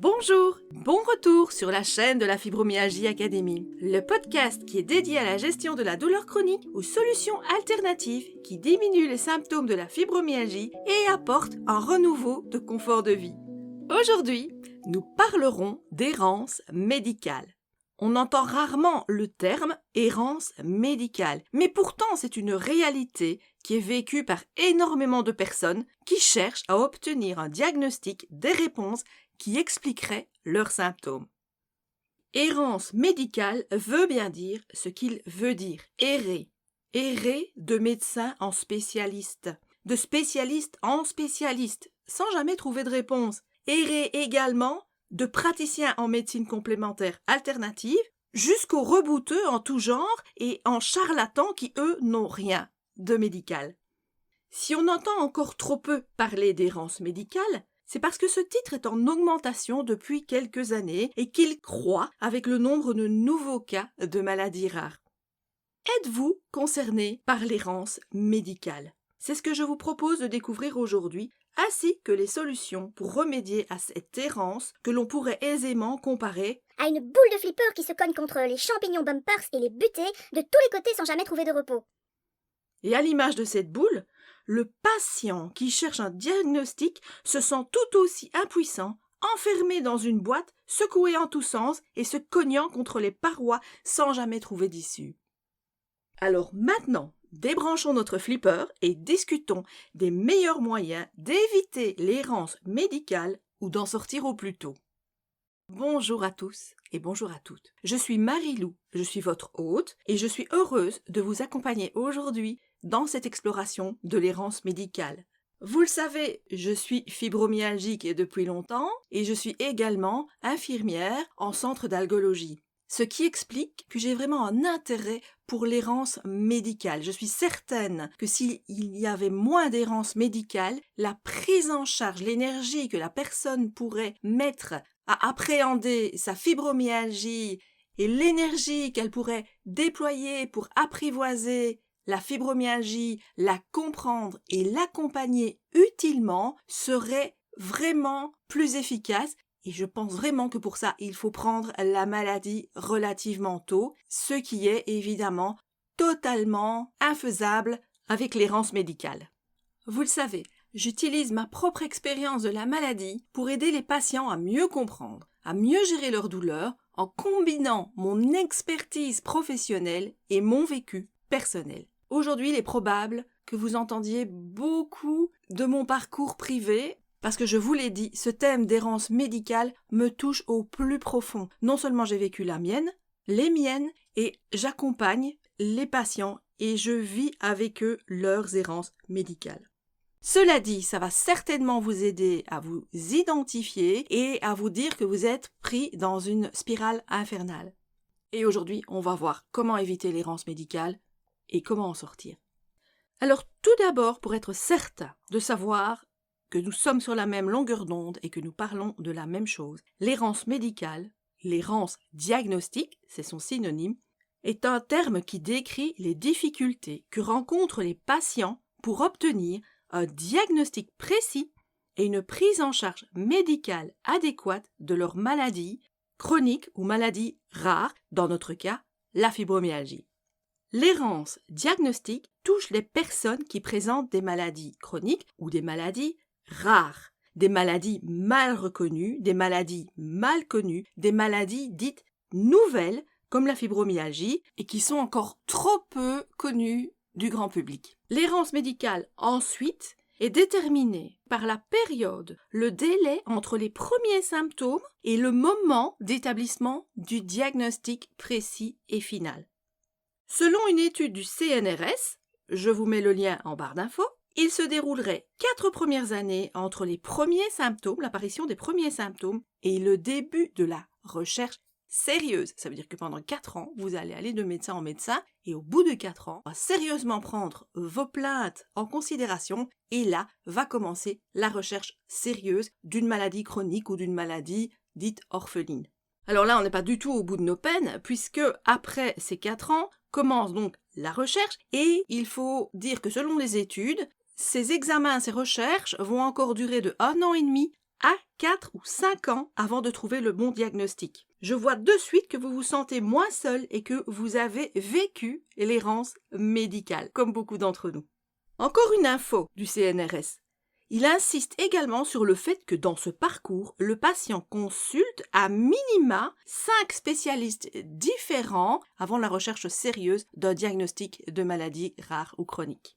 Bonjour, bon retour sur la chaîne de la Fibromyalgie Academy, le podcast qui est dédié à la gestion de la douleur chronique, aux solutions alternatives qui diminuent les symptômes de la fibromyalgie et apportent un renouveau de confort de vie. Aujourd'hui, nous parlerons d'errance médicale. On entend rarement le terme errance médicale, mais pourtant c'est une réalité qui est vécue par énormément de personnes qui cherchent à obtenir un diagnostic, des réponses qui expliqueraient leurs symptômes. Errance médicale veut bien dire ce qu'il veut dire, errer. Errer de médecin en spécialiste, de spécialiste en spécialiste, sans jamais trouver de réponse. Errer également de praticiens en médecine complémentaire alternative jusqu'aux rebouteux en tout genre et en charlatans qui, eux, n'ont rien de médical. Si on entend encore trop peu parler d'errance médicale, c'est parce que ce titre est en augmentation depuis quelques années et qu'il croît avec le nombre de nouveaux cas de maladies rares. Êtes-vous concerné par l'errance médicale? C'est ce que je vous propose de découvrir aujourd'hui, ainsi que les solutions pour remédier à cette errance que l'on pourrait aisément comparer à une boule de flipper qui se cogne contre les champignons bumpers et les buter de tous les côtés sans jamais trouver de repos. Et à l'image de cette boule, le patient qui cherche un diagnostic se sent tout aussi impuissant, enfermé dans une boîte, secoué en tous sens et se cognant contre les parois sans jamais trouver d'issue. Alors maintenant, débranchons notre flipper et discutons des meilleurs moyens d'éviter l'errance médicale ou d'en sortir au plus tôt. Bonjour à tous et bonjour à toutes. Je suis Marie-Lou, je suis votre hôte et je suis heureuse de vous accompagner aujourd'hui dans cette exploration de l'errance médicale. Vous le savez, je suis fibromyalgique depuis longtemps et je suis également infirmière en centre d'algologie. Ce qui explique que j'ai vraiment un intérêt pour l'errance médicale. Je suis certaine que s'il y avait moins d'errance médicale, la prise en charge, l'énergie que la personne pourrait mettre à appréhender sa fibromyalgie et l'énergie qu'elle pourrait déployer pour apprivoiser la fibromyalgie, la comprendre et l'accompagner utilement serait vraiment plus efficace. Et je pense vraiment que pour ça, il faut prendre la maladie relativement tôt, ce qui est évidemment totalement infaisable avec l'errance médicale. Vous le savez, j'utilise ma propre expérience de la maladie pour aider les patients à mieux comprendre, à mieux gérer leur douleur en combinant mon expertise professionnelle et mon vécu personnel. Aujourd'hui, il est probable que vous entendiez beaucoup de mon parcours privé. Parce que je vous l'ai dit, ce thème d'errance médicale me touche au plus profond. Non seulement j'ai vécu la mienne, les miennes, et j'accompagne les patients et je vis avec eux leurs errances médicales. Cela dit, ça va certainement vous aider à vous identifier et à vous dire que vous êtes pris dans une spirale infernale. Et aujourd'hui, on va voir comment éviter l'errance médicale et comment en sortir. Alors tout d'abord, pour être certain de savoir que nous sommes sur la même longueur d'onde et que nous parlons de la même chose. L'errance médicale, l'errance diagnostique, c'est son synonyme, est un terme qui décrit les difficultés que rencontrent les patients pour obtenir un diagnostic précis et une prise en charge médicale adéquate de leur maladie chronique ou maladie rare, dans notre cas, la fibromyalgie. L'errance diagnostique touche les personnes qui présentent des maladies chroniques ou des maladies rares, des maladies mal reconnues, des maladies mal connues, des maladies dites nouvelles comme la fibromyalgie et qui sont encore trop peu connues du grand public. L'errance médicale ensuite est déterminée par la période, le délai entre les premiers symptômes et le moment d'établissement du diagnostic précis et final. Selon une étude du CNRS, je vous mets le lien en barre d'infos, il se déroulerait 4 premières années entre les premiers symptômes, l'apparition des premiers symptômes, et le début de la recherche sérieuse. Ça veut dire que pendant 4 ans, vous allez aller de médecin en médecin, et au bout de 4 ans, on va sérieusement prendre vos plaintes en considération, et là va commencer la recherche sérieuse d'une maladie chronique ou d'une maladie dite orpheline. Alors là, on n'est pas du tout au bout de nos peines, puisque après ces 4 ans, commence donc la recherche, et il faut dire que selon les études, ces examens, ces recherches vont encore durer de 1 an et demi à 4 ou 5 ans avant de trouver le bon diagnostic. Je vois de suite que vous vous sentez moins seul et que vous avez vécu l'errance médicale, comme beaucoup d'entre nous. Encore une info du CNRS. Il insiste également sur le fait que dans ce parcours, le patient consulte à minima 5 spécialistes différents avant la recherche sérieuse d'un diagnostic de maladie rare ou chronique.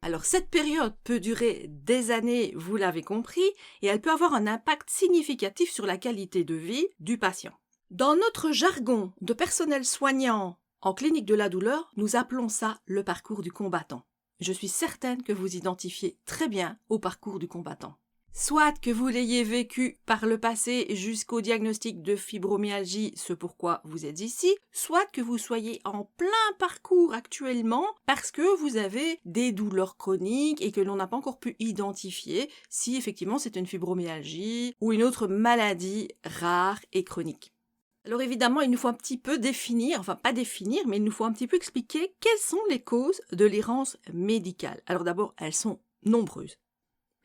Alors cette période peut durer des années, vous l'avez compris, et elle peut avoir un impact significatif sur la qualité de vie du patient. Dans notre jargon de personnel soignant en clinique de la douleur, nous appelons ça le parcours du combattant. Je suis certaine que vous identifiez très bien au parcours du combattant. Soit que vous l'ayez vécu par le passé jusqu'au diagnostic de fibromyalgie, ce pourquoi vous êtes ici, soit que vous soyez en plein parcours actuellement parce que vous avez des douleurs chroniques et que l'on n'a pas encore pu identifier si effectivement c'est une fibromyalgie ou une autre maladie rare et chronique. Alors évidemment, il nous faut un petit peu définir, enfin pas définir, mais il nous faut un petit peu expliquer quelles sont les causes de l'errance médicale. Alors d'abord, elles sont nombreuses.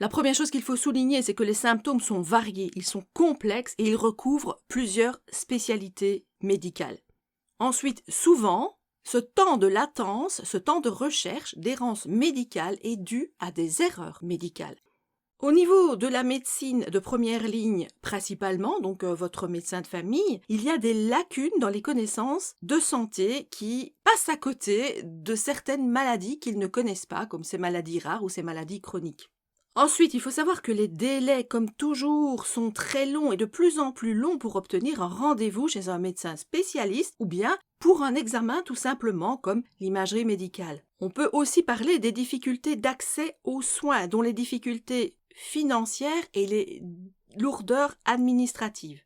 La première chose qu'il faut souligner, c'est que les symptômes sont variés, ils sont complexes et ils recouvrent plusieurs spécialités médicales. Ensuite, souvent, ce temps de latence, ce temps de recherche d'errance médicale est dû à des erreurs médicales. Au niveau de la médecine de première ligne, principalement, donc votre médecin de famille, il y a des lacunes dans les connaissances de santé qui passent à côté de certaines maladies qu'ils ne connaissent pas, comme ces maladies rares ou ces maladies chroniques. Ensuite, il faut savoir que les délais, comme toujours, sont très longs et de plus en plus longs pour obtenir un rendez-vous chez un médecin spécialiste ou bien pour un examen tout simplement comme l'imagerie médicale. On peut aussi parler des difficultés d'accès aux soins, dont les difficultés financières et les lourdeurs administratives.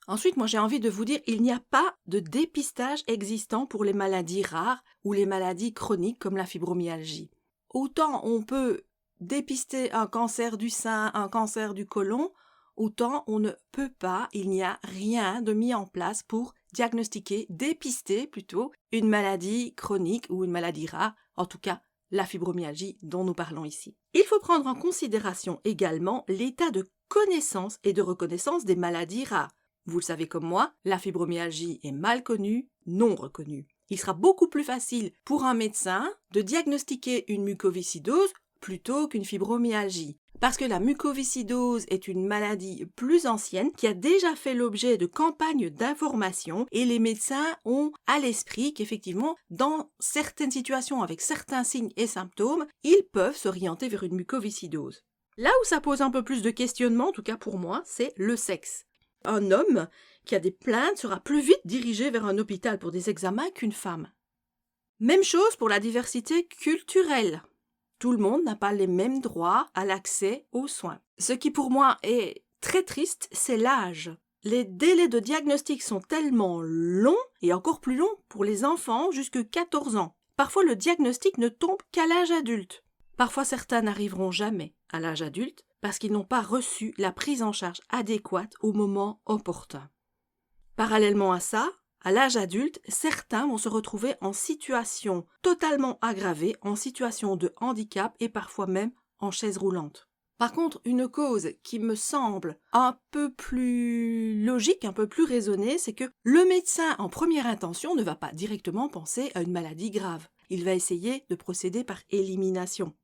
Ensuite, moi j'ai envie de vous dire, il n'y a pas de dépistage existant pour les maladies rares ou les maladies chroniques comme la fibromyalgie. Autant on peut dépister un cancer du sein, un cancer du côlon, autant on ne peut pas, il n'y a rien de mis en place pour diagnostiquer, dépister plutôt, une maladie chronique ou une maladie rare, en tout cas la fibromyalgie dont nous parlons ici. Il faut prendre en considération également l'état de connaissance et de reconnaissance des maladies rares. Vous le savez comme moi, la fibromyalgie est mal connue, non reconnue. Il sera beaucoup plus facile pour un médecin de diagnostiquer une mucoviscidose plutôt qu'une fibromyalgie. Parce que la mucoviscidose est une maladie plus ancienne qui a déjà fait l'objet de campagnes d'information et les médecins ont à l'esprit qu'effectivement, dans certaines situations avec certains signes et symptômes, ils peuvent s'orienter vers une mucoviscidose. Là où ça pose un peu plus de questionnement, en tout cas pour moi, c'est le sexe. Un homme qui a des plaintes sera plus vite dirigé vers un hôpital pour des examens qu'une femme. Même chose pour la diversité culturelle. Tout le monde n'a pas les mêmes droits à l'accès aux soins. Ce qui pour moi est très triste, c'est l'âge. Les délais de diagnostic sont tellement longs, et encore plus longs pour les enfants jusque 14 ans. Parfois le diagnostic ne tombe qu'à l'âge adulte. Parfois certains n'arriveront jamais à l'âge adulte parce qu'ils n'ont pas reçu la prise en charge adéquate au moment opportun. Parallèlement à ça, à l'âge adulte, certains vont se retrouver en situation totalement aggravée, en situation de handicap et parfois même en chaise roulante. Par contre, une cause qui me semble un peu plus logique, un peu plus raisonnée, c'est que le médecin en première intention ne va pas directement penser à une maladie grave. Il va essayer de procéder par élimination.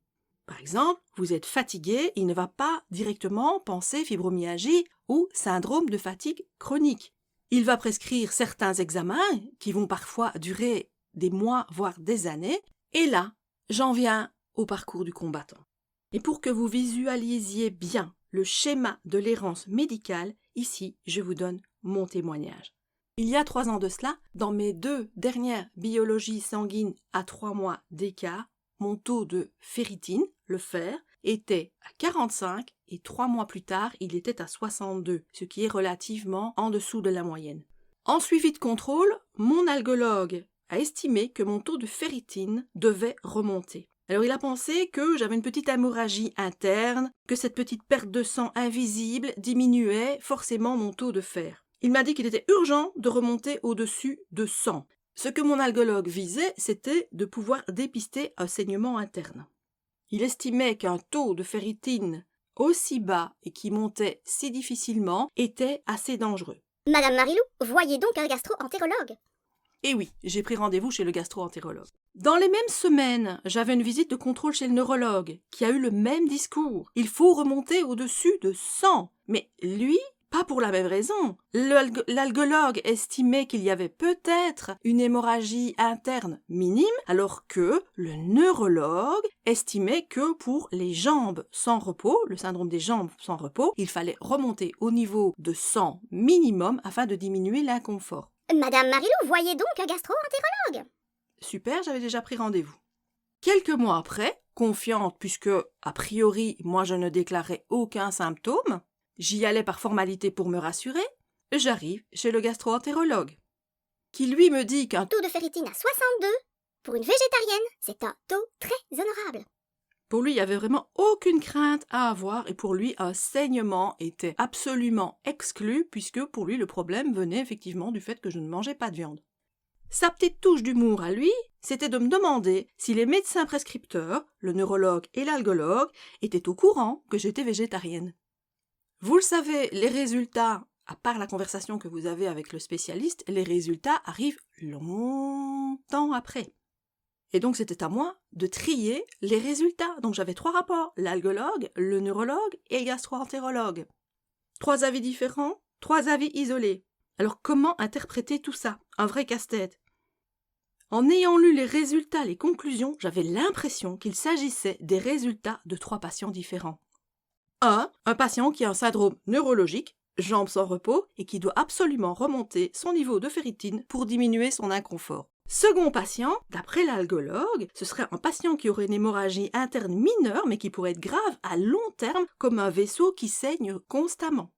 Par exemple, vous êtes fatigué, il ne va pas directement penser fibromyalgie ou syndrome de fatigue chronique. Il va prescrire certains examens qui vont parfois durer des mois, voire des années. Et là, j'en viens au parcours du combattant. Et pour que vous visualisiez bien le schéma de l'errance médicale, ici, je vous donne mon témoignage. Il y a 3 ans de cela, dans mes 2 dernières biologies sanguines à 3 mois d'écart, mon taux de ferritine, le fer, était à 45 et 3 mois plus tard, il était à 62, ce qui est relativement en dessous de la moyenne. En suivi de contrôle, mon algologue a estimé que mon taux de ferritine devait remonter. Alors il a pensé que j'avais une petite hémorragie interne, que cette petite perte de sang invisible diminuait forcément mon taux de fer. Il m'a dit qu'il était urgent de remonter au-dessus de 100. Ce que mon algologue visait, c'était de pouvoir dépister un saignement interne. Il estimait qu'un taux de ferritine aussi bas et qui montait si difficilement était assez dangereux. Madame Marilou, voyez donc un gastro-entérologue. Et oui, j'ai pris rendez-vous chez le gastro-entérologue. Dans les mêmes semaines, j'avais une visite de contrôle chez le neurologue, qui a eu le même discours. Il faut remonter au-dessus de 100. Mais lui, pas pour la même raison. L'algologue estimait qu'il y avait peut-être une hémorragie interne minime, alors que le neurologue estimait que pour les jambes sans repos, le syndrome des jambes sans repos, il fallait remonter au niveau de 100 minimum afin de diminuer l'inconfort. Madame Marilou, voyez donc un gastro-entérologue. Super, j'avais déjà pris rendez-vous. Quelques mois après, confiante puisque, a priori, moi je ne déclarais aucun symptôme, j'y allais par formalité pour me rassurer, j'arrive chez le gastro-entérologue, qui lui me dit qu'un Taux de ferritine à 62. Pour une végétarienne, c'est un taux très honorable. pour lui, il n'y avait vraiment aucune crainte à avoir et pour lui, un saignement était absolument exclu puisque pour lui, le problème venait effectivement du fait que je ne mangeais pas de viande. Sa petite touche d'humour à lui, c'était de me demander si les médecins prescripteurs, le neurologue et l'algologue, étaient au courant que j'étais végétarienne. Vous le savez, les résultats, à part la conversation que vous avez avec le spécialiste, les résultats arrivent longtemps après. Et donc c'était à moi de trier les résultats. Donc j'avais 3 rapports, l'algologue, le neurologue et le gastro-entérologue. 3 avis différents, 3 avis isolés. Alors comment interpréter tout ça? Un vrai casse-tête. En ayant lu les résultats, les conclusions, j'avais l'impression qu'il s'agissait des résultats de 3 patients différents. Un patient qui a un syndrome neurologique, jambes sans repos, et qui doit absolument remonter son niveau de ferritine pour diminuer son inconfort. Second patient, d'après l'algologue, ce serait un patient qui aurait une hémorragie interne mineure, mais qui pourrait être grave à long terme, comme un vaisseau qui saigne constamment.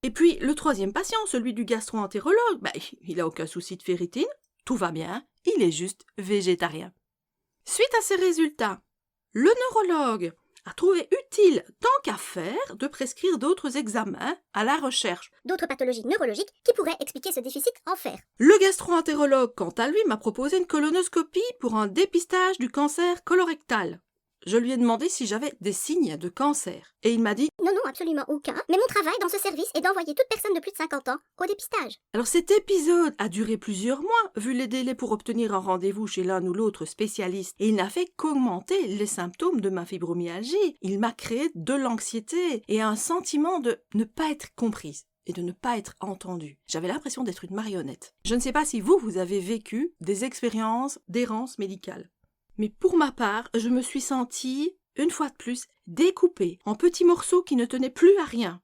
Et puis, le 3e patient, celui du gastro-entérologue, il n'a aucun souci de ferritine, tout va bien, il est juste végétarien. Suite à ces résultats, le neurologue a trouvé utile, tant qu'à faire, de prescrire d'autres examens à la recherche. D'autres pathologies neurologiques qui pourraient expliquer ce déficit en fer. Le gastro-entérologue, quant à lui, m'a proposé une colonoscopie pour un dépistage du cancer colorectal. Je lui ai demandé si j'avais des signes de cancer. Et il m'a dit Non, absolument aucun. Mais mon travail dans ce service est d'envoyer toute personne de plus de 50 ans au dépistage. Alors cet épisode a duré plusieurs mois, vu les délais pour obtenir un rendez-vous chez l'un ou l'autre spécialiste, et il n'a fait qu'augmenter les symptômes de ma fibromyalgie. Il m'a créé de l'anxiété et un sentiment de ne pas être comprise et de ne pas être entendue. J'avais l'impression d'être une marionnette. Je ne sais pas si vous avez vécu des expériences d'errance médicale. Mais pour ma part, je me suis sentie, une fois de plus, découpée en petits morceaux qui ne tenaient plus à rien.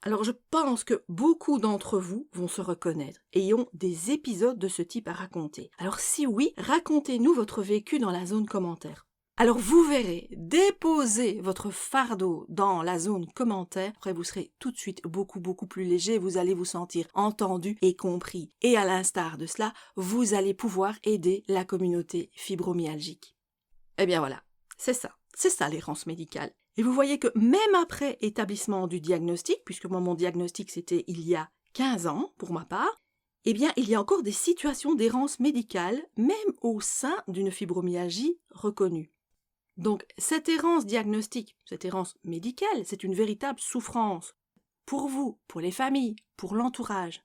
Alors je pense que beaucoup d'entre vous vont se reconnaître et ont des épisodes de ce type à raconter. Alors si oui, racontez-nous votre vécu dans la zone commentaire. Alors vous verrez, déposez votre fardeau dans la zone commentaire, après vous serez tout de suite beaucoup plus léger, vous allez vous sentir entendu et compris. Et à l'instar de cela, vous allez pouvoir aider la communauté fibromyalgique. Eh bien voilà, c'est ça l'errance médicale. Et vous voyez que même après établissement du diagnostic, puisque moi mon diagnostic c'était il y a 15 ans pour ma part, eh bien il y a encore des situations d'errance médicale, même au sein d'une fibromyalgie reconnue. Donc cette errance diagnostique, cette errance médicale, c'est une véritable souffrance pour vous, pour les familles, pour l'entourage.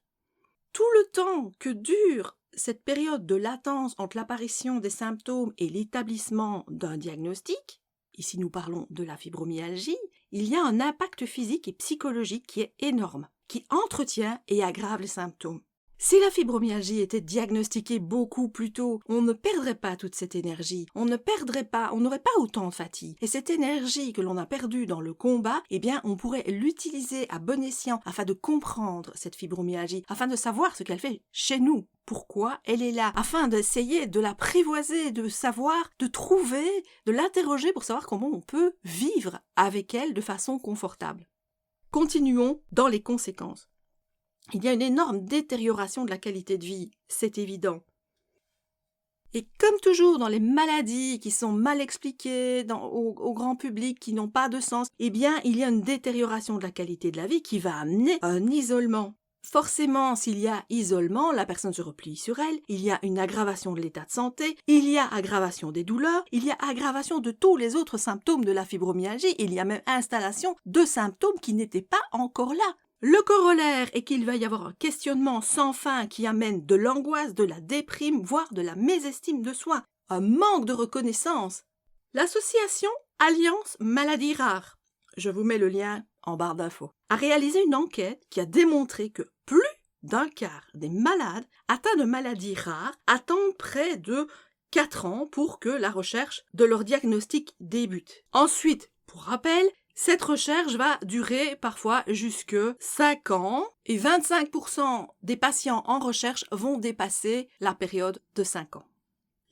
Tout le temps que dure cette période de latence entre l'apparition des symptômes et l'établissement d'un diagnostic, ici nous parlons de la fibromyalgie, il y a un impact physique et psychologique qui est énorme, qui entretient et aggrave les symptômes. Si la fibromyalgie était diagnostiquée beaucoup plus tôt, on ne perdrait pas toute cette énergie, on n'aurait pas autant de fatigue. Et cette énergie que l'on a perdue dans le combat, eh bien, on pourrait l'utiliser à bon escient afin de comprendre cette fibromyalgie, afin de savoir ce qu'elle fait chez nous, pourquoi elle est là, afin d'essayer de l'apprivoiser, de savoir, de trouver, de l'interroger pour savoir comment on peut vivre avec elle de façon confortable. Continuons dans les conséquences. Il y a une énorme détérioration de la qualité de vie, c'est évident. Et comme toujours dans les maladies qui sont mal expliquées au grand public, qui n'ont pas de sens, eh bien il y a une détérioration de la qualité de la vie qui va amener un isolement Forcément, s'il y a isolement, la personne se replie sur elle, il y a une aggravation de l'état de santé, il y a aggravation des douleurs, il y a aggravation de tous les autres symptômes de la fibromyalgie, il y a même installation de symptômes qui n'étaient pas encore là. Le corollaire est qu'il va y avoir un questionnement sans fin qui amène de l'angoisse, de la déprime, voire de la mésestime de soi, un manque de reconnaissance. L'association Alliance Maladies Rares, je vous mets le lien en barre d'infos, a réalisé une enquête qui a démontré que plus d'un quart des malades atteints de maladies rares attendent près de 4 ans pour que la recherche de leur diagnostic débute. Ensuite, pour rappel, cette recherche va durer parfois jusque 5 ans et 25% des patients en recherche vont dépasser la période de 5 ans.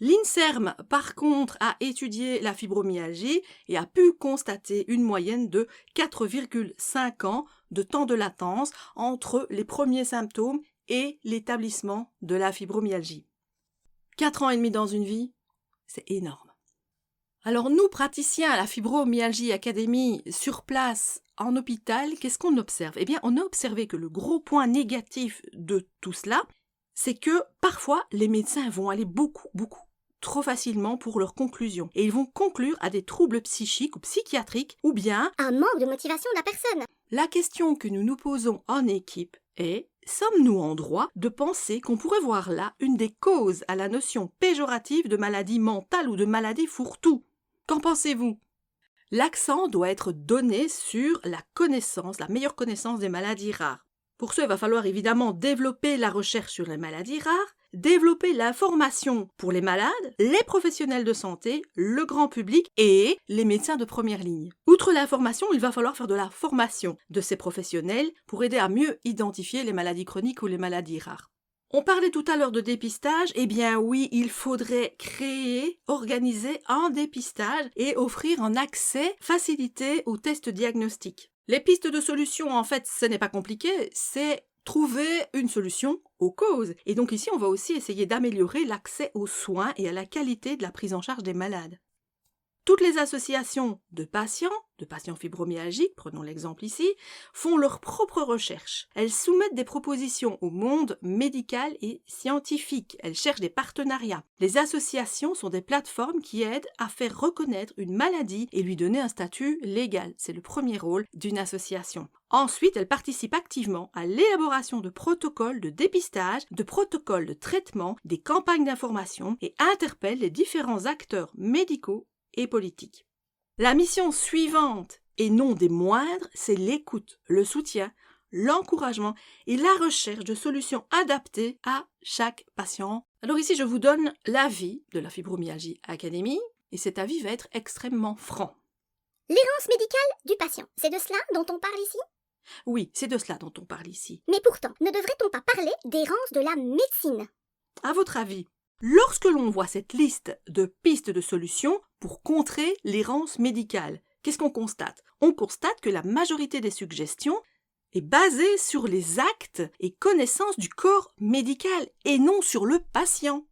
L'INSERM, par contre, a étudié la fibromyalgie et a pu constater une moyenne de 4,5 ans de temps de latence entre les premiers symptômes et l'établissement de la fibromyalgie. 4 ans et demi dans une vie, c'est énorme. Alors nous, praticiens à la Fibromyalgie Academy, sur place, en hôpital, qu'est-ce qu'on observe ? Eh bien, on a observé que le gros point négatif de tout cela, c'est que parfois, les médecins vont aller beaucoup trop facilement pour leurs conclusions. Et ils vont conclure à des troubles psychiques ou psychiatriques ou bien un manque de motivation de la personne. La question que nous nous posons en équipe est: sommes-nous en droit de penser qu'on pourrait voir là une des causes à la notion péjorative de maladie mentale ou de maladie fourre-tout ? Qu'en pensez-vous ? L'accent doit être donné sur la connaissance, la meilleure connaissance des maladies rares. Pour ce, il va falloir évidemment développer la recherche sur les maladies rares, développer l'information pour les malades, les professionnels de santé, le grand public et les médecins de première ligne. Outre l'information, il va falloir faire de la formation de ces professionnels pour aider à mieux identifier les maladies chroniques ou les maladies rares. On parlait tout à l'heure de dépistage, eh bien oui, il faudrait organiser un dépistage et offrir un accès facilité aux tests diagnostiques. Les pistes de solutions, en fait, ce n'est pas compliqué, c'est trouver une solution aux causes. Et donc ici, on va aussi essayer d'améliorer l'accès aux soins et à la qualité de la prise en charge des malades. Toutes les associations de patients fibromyalgiques, prenons l'exemple ici, font leurs propres recherches. Elles soumettent des propositions au monde médical et scientifique. Elles cherchent des partenariats. Les associations sont des plateformes qui aident à faire reconnaître une maladie et lui donner un statut légal. C'est le premier rôle d'une association. Ensuite, elles participent activement à l'élaboration de protocoles de dépistage, de protocoles de traitement, des campagnes d'information et interpellent les différents acteurs médicaux et politique. La mission suivante, et non des moindres, c'est l'écoute, le soutien, l'encouragement et la recherche de solutions adaptées à chaque patient. Alors ici, je vous donne l'avis de la Fibromyalgie Academy, et cet avis va être extrêmement franc. L'errance médicale du patient, c'est de cela dont on parle ici ? Oui, c'est de cela dont on parle ici. Mais pourtant, ne devrait-on pas parler d'errance de la médecine ? À votre avis, lorsque l'on voit cette liste de pistes de solutions pour contrer l'errance médicale, qu'est-ce qu'on constate ? On constate que la majorité des suggestions est basée sur les actes et connaissances du corps médical et non sur le patient.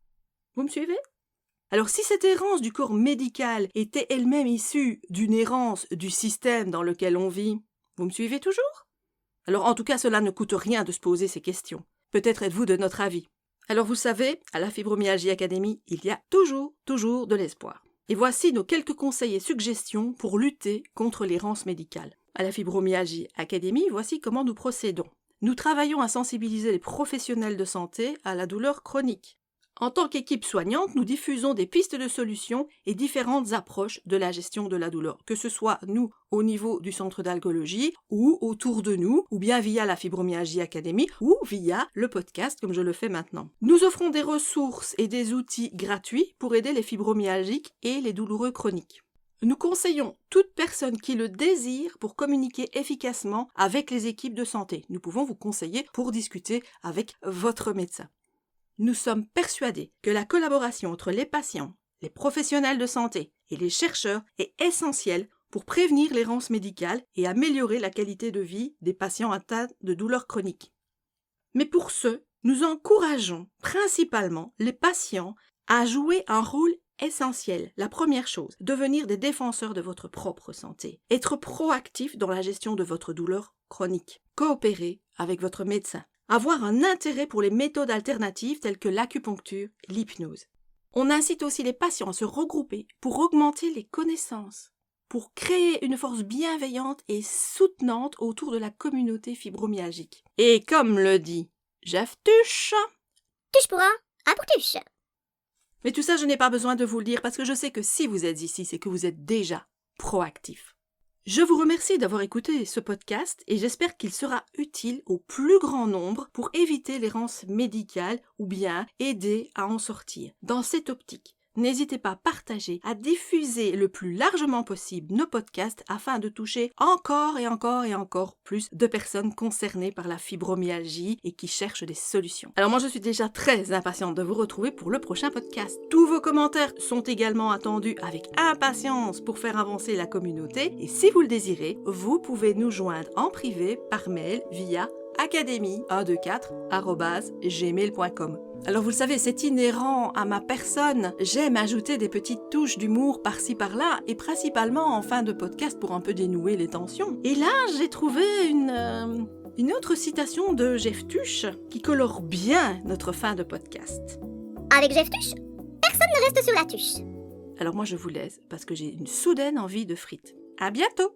Vous me suivez ? Alors si cette errance du corps médical était elle-même issue d'une errance du système dans lequel on vit, vous me suivez toujours ? Alors en tout cas, cela ne coûte rien de se poser ces questions. Peut-être êtes-vous de notre avis. Alors vous savez, à la Fibromyalgie Academy, il y a toujours de l'espoir. Et voici nos quelques conseils et suggestions pour lutter contre l'errance médicale. À la Fibromyalgie Academy, voici comment nous procédons. Nous travaillons à sensibiliser les professionnels de santé à la douleur chronique. En tant qu'équipe soignante, nous diffusons des pistes de solutions et différentes approches de la gestion de la douleur, que ce soit nous au niveau du centre d'algologie ou autour de nous, ou bien via la Fibromyalgie Academy ou via le podcast comme je le fais maintenant. Nous offrons des ressources et des outils gratuits pour aider les fibromyalgiques et les douloureux chroniques. Nous conseillons toute personne qui le désire pour communiquer efficacement avec les équipes de santé. Nous pouvons vous conseiller pour discuter avec votre médecin. Nous sommes persuadés que la collaboration entre les patients, les professionnels de santé et les chercheurs est essentielle pour prévenir l'errance médicale et améliorer la qualité de vie des patients atteints de douleurs chroniques. Mais pour ce, nous encourageons principalement les patients à jouer un rôle essentiel. La première chose, devenir des défenseurs de votre propre santé, être proactif dans la gestion de votre douleur chronique, coopérer avec votre médecin. avoir un intérêt pour les méthodes alternatives telles que l'acupuncture et l'hypnose. On incite aussi les patients à se regrouper pour augmenter les connaissances, pour créer une force bienveillante et soutenante autour de la communauté fibromyalgique. Et comme le dit Jeff Tuche, Tuche pour un pour tuche. mais tout ça, je n'ai pas besoin de vous le dire parce que je sais que si vous êtes ici, c'est que vous êtes déjà proactif. Je vous remercie d'avoir écouté ce podcast et j'espère qu'il sera utile au plus grand nombre pour éviter l'errance médicale ou bien aider à en sortir. Dans cette optique, n'hésitez pas à partager, à diffuser le plus largement possible nos podcasts afin de toucher encore et encore et encore plus de personnes concernées par la fibromyalgie et qui cherchent des solutions. Alors moi je suis déjà très impatiente de vous retrouver pour le prochain podcast. Tous vos commentaires sont également attendus avec impatience pour faire avancer la communauté et si vous le désirez, vous pouvez nous joindre en privé par mail via academy124@gmail.com. Alors vous le savez, c'est inhérent à ma personne. J'aime ajouter des petites touches d'humour par-ci par-là et principalement en fin de podcast pour un peu dénouer les tensions. Et là, j'ai trouvé une autre citation de Jeff Tuche qui colore bien notre fin de podcast. Avec Jeff Tuche, personne ne reste sur la tuche. Alors moi je vous laisse parce que j'ai une soudaine envie de frites. À bientôt!